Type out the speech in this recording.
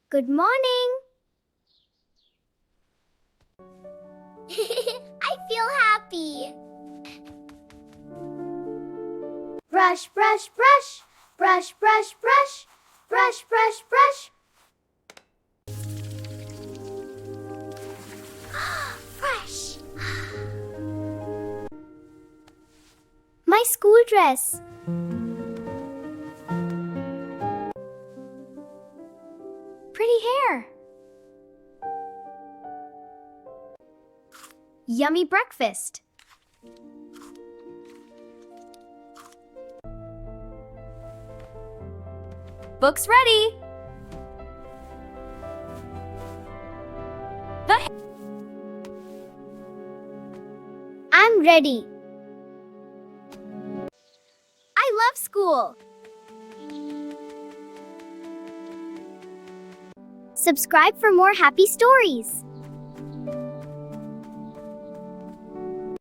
Good morning. I feel happy. Brush, brush, brush. Brush, brush, brush. Brush, brush, brush. Fresh. My school dress. Pretty hair. Yummy breakfast. Books ready. I'm ready. I love school. Subscribe for more happy stories.